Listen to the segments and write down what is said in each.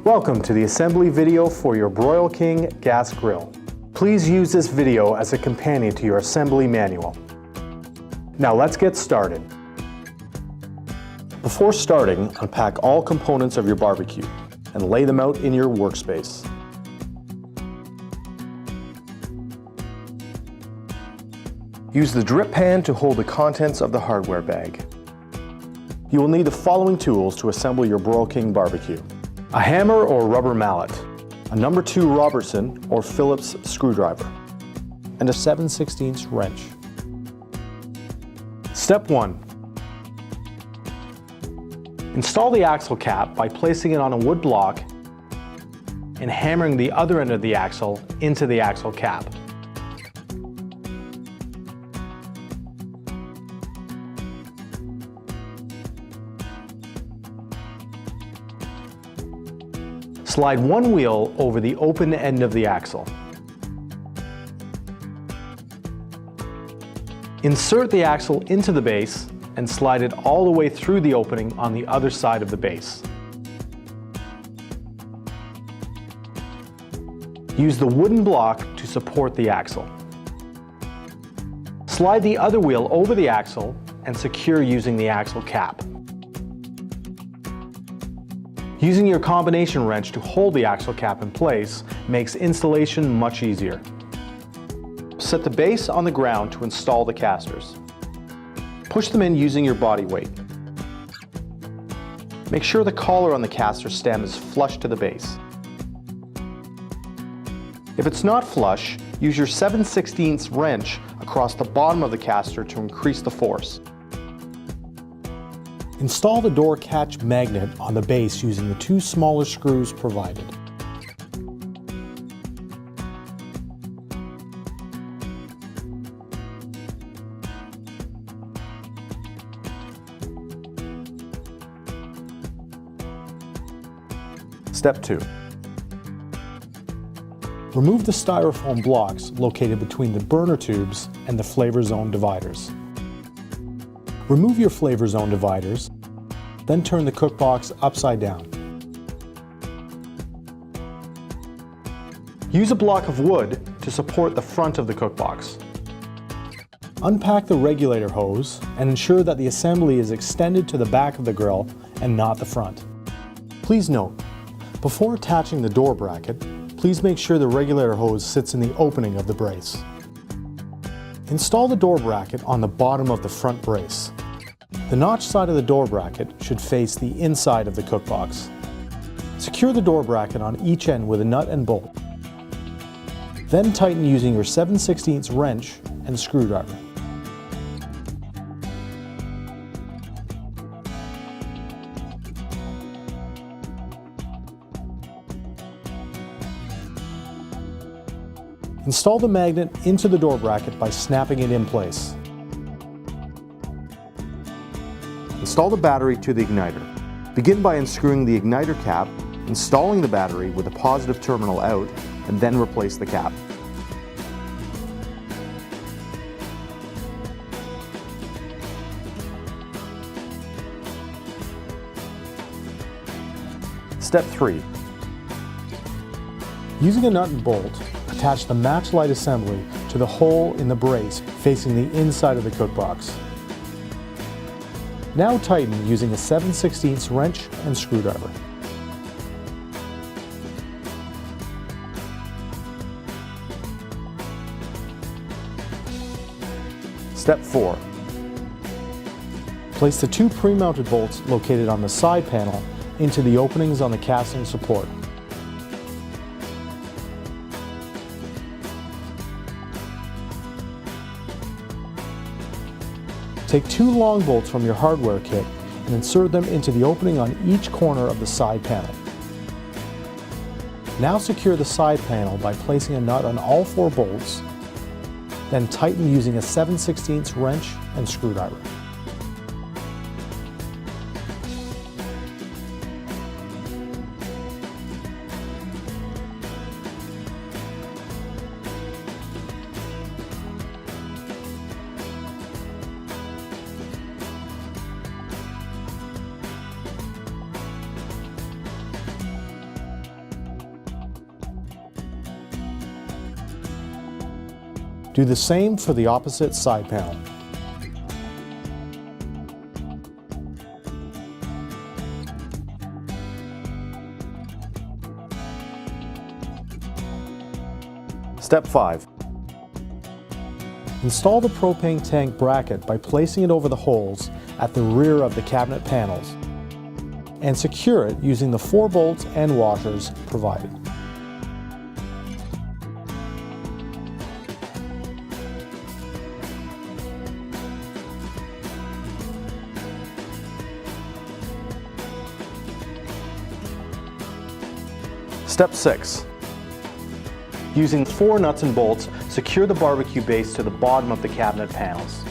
Welcome to the assembly video for your Broil King gas grill. Please use this video as a companion to your assembly manual. Now let's get started. Before starting, unpack all components of your barbecue and lay them out in your workspace. Use the drip pan to hold the contents of the hardware bag. You will need the following tools to assemble your Broil King barbecue: a hammer or rubber mallet, a No. 2 Robertson or Phillips screwdriver, and a 7/16 wrench. Step 1. Install the axle cap by placing it on a wood block and hammering the other end of the axle into the axle cap. Slide one wheel over the open end of the axle. Insert the axle into the base and slide it all the way through the opening on the other side of the base. Use the wooden block to support the axle. Slide the other wheel over the axle and secure using the axle cap. Using your combination wrench to hold the axle cap in place makes installation much easier. Set the base on the ground to install the casters. Push them in using your body weight. Make sure the collar on the caster stem is flush to the base. If it's not flush, use your 7/16 wrench across the bottom of the caster to increase the force. Install the door catch magnet on the base using the two smaller screws provided. Step 2. Remove the styrofoam blocks located between the burner tubes and the flavor zone dividers. Remove your flavor zone dividers, then turn the cook box upside down. Use a block of wood to support the front of the cook box. Unpack the regulator hose and ensure that the assembly is extended to the back of the grill and not the front. Please note, before attaching the door bracket, please make sure the regulator hose sits in the opening of the brace. Install the door bracket on the bottom of the front brace. The notch side of the door bracket should face the inside of the cook box. Secure the door bracket on each end with a nut and bolt. Then tighten using your 7/16 wrench and screwdriver. Install the magnet into the door bracket by snapping it in place. Install the battery to the igniter. Begin by unscrewing the igniter cap, installing the battery with the positive terminal out, and then replace the cap. Step 3. Using a nut and bolt, attach the match light assembly to the hole in the brace facing the inside of the cook box. Now tighten using a 7/16 wrench and screwdriver. Step 4. Place the two pre-mounted bolts located on the side panel into the openings on the casting support. Take two long bolts from your hardware kit and insert them into the opening on each corner of the side panel. Now secure the side panel by placing a nut on all four bolts, then tighten using a 7/16 wrench and screwdriver. Do the same for the opposite side panel. Step 5. Install the propane tank bracket by placing it over the holes at the rear of the cabinet panels and secure it using the 4 bolts and washers provided. Step 6. Using 4 nuts and bolts, secure the barbecue base to the bottom of the cabinet panels.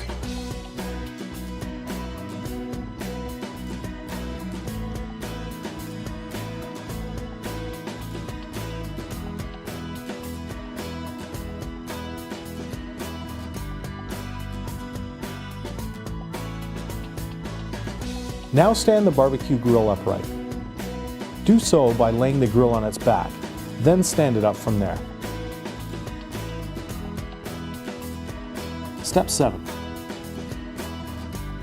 Now stand the barbecue grill upright. Do so by laying the grill on its back, then stand it up from there. Step 7.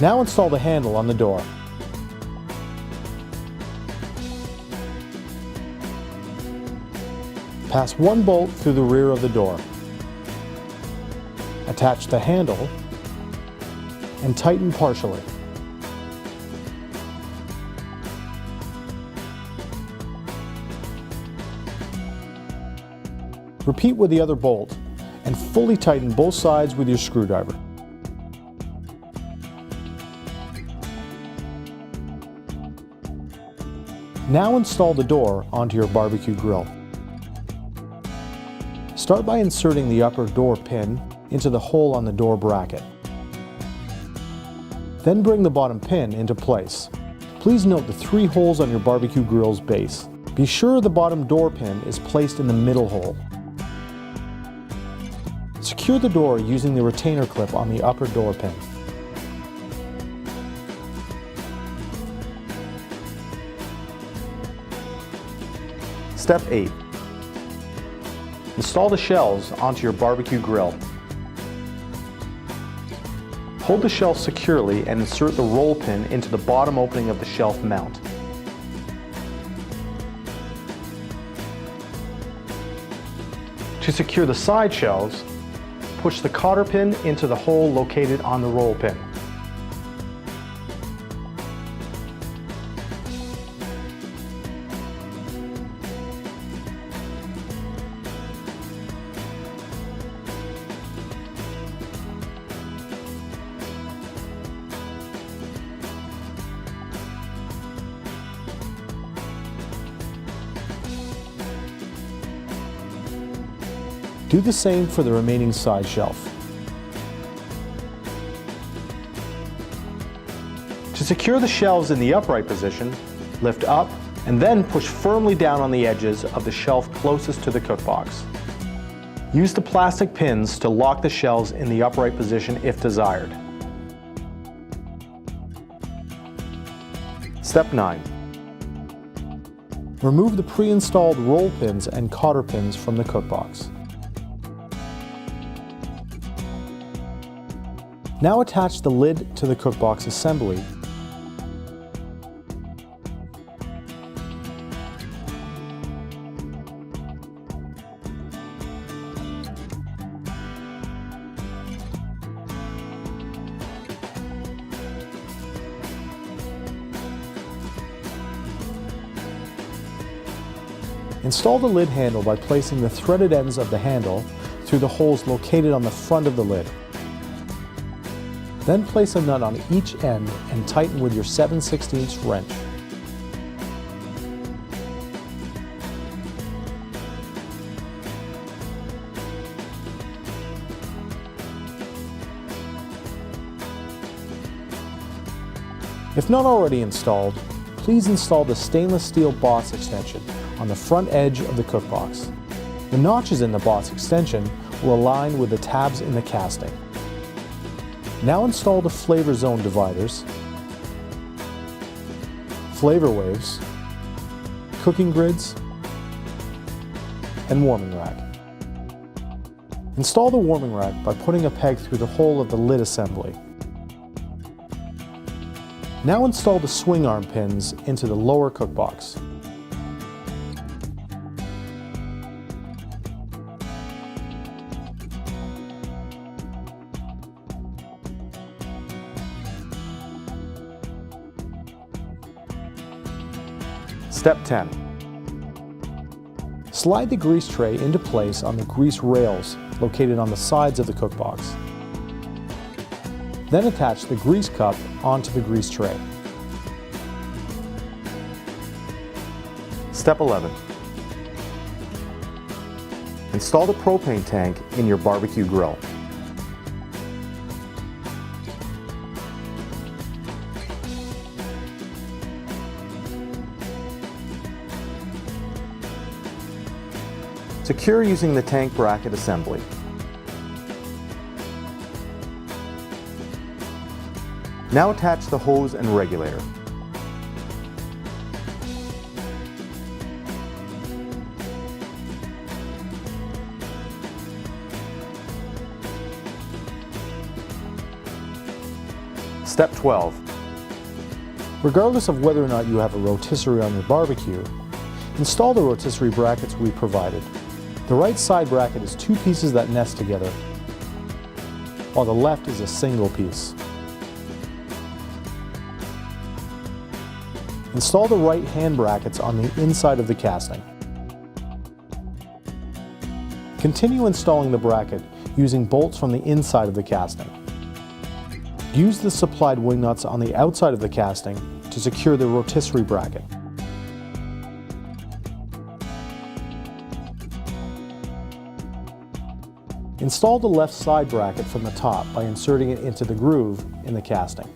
Now install the handle on the door. Pass 1 bolt through the rear of the door. Attach the handle and tighten partially. Repeat with the other bolt and fully tighten both sides with your screwdriver. Now install the door onto your barbecue grill. Start by inserting the upper door pin into the hole on the door bracket. Then bring the bottom pin into place. Please note the 3 holes on your barbecue grill's base. Be sure the bottom door pin is placed in the middle hole. Secure the door using the retainer clip on the upper door pin. Step 8. Install the shelves onto your barbecue grill. Hold the shelf securely and insert the roll pin into the bottom opening of the shelf mount. To secure the side shelves, push the cotter pin into the hole located on the roll pin. Do the same for the remaining side shelf. To secure the shelves in the upright position, lift up and then push firmly down on the edges of the shelf closest to the cookbox. Use the plastic pins to lock the shelves in the upright position if desired. Step 9. Remove the pre-installed roll pins and cotter pins from the cookbox. Now attach the lid to the cookbox assembly Install the lid handle by placing the threaded ends of the handle through the holes located on the front of the lid. Then place a nut on each end and tighten with your 7/16 wrench. If not already installed, please install the stainless steel boss extension on the front edge of the cookbox. The notches in the boss extension will align with the tabs in the casting. Now install the flavor zone dividers, flavor waves, cooking grids, and warming rack. Install the warming rack by putting a peg through the hole of the lid assembly. Now install the swing arm pins into the lower cook box. Step 10. Slide the grease tray into place on the grease rails located on the sides of the cookbox. Then attach the grease cup onto the grease tray. Step 11. Install the propane tank in your barbecue grill. Secure using the tank bracket assembly. Now attach the hose and regulator. Step 12. Regardless of whether or not you have a rotisserie on your barbecue, install the rotisserie brackets we provided. The right side bracket is two pieces that nest together, while the left is a single piece. Install the right hand brackets on the inside of the casting. Continue installing the bracket using bolts from the inside of the casting. Use the supplied wing nuts on the outside of the casting to secure the rotisserie bracket. Install the left side bracket from the top by inserting it into the groove in the casting.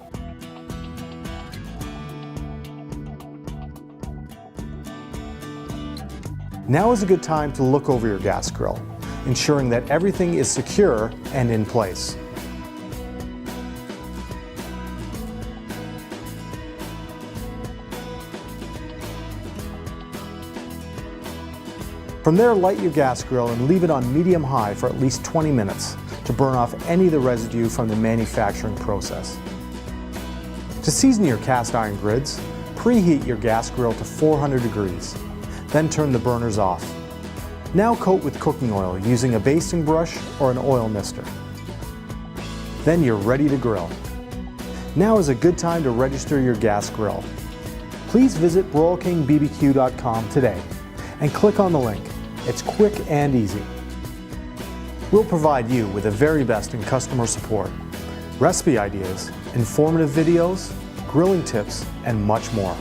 Now is a good time to look over your gas grill, ensuring that everything is secure and in place. From there, light your gas grill and leave it on medium-high for at least 20 minutes to burn off any of the residue from the manufacturing process. To season your cast iron grids, preheat your gas grill to 400 degrees. Then turn the burners off. Now coat with cooking oil using a basting brush or an oil mister. Then you're ready to grill. Now is a good time to register your gas grill. Please visit BroilKingBBQ.com today and click on the link. It's quick and easy. We'll provide you with the very best in customer support, recipe ideas, informative videos, grilling tips, and much more.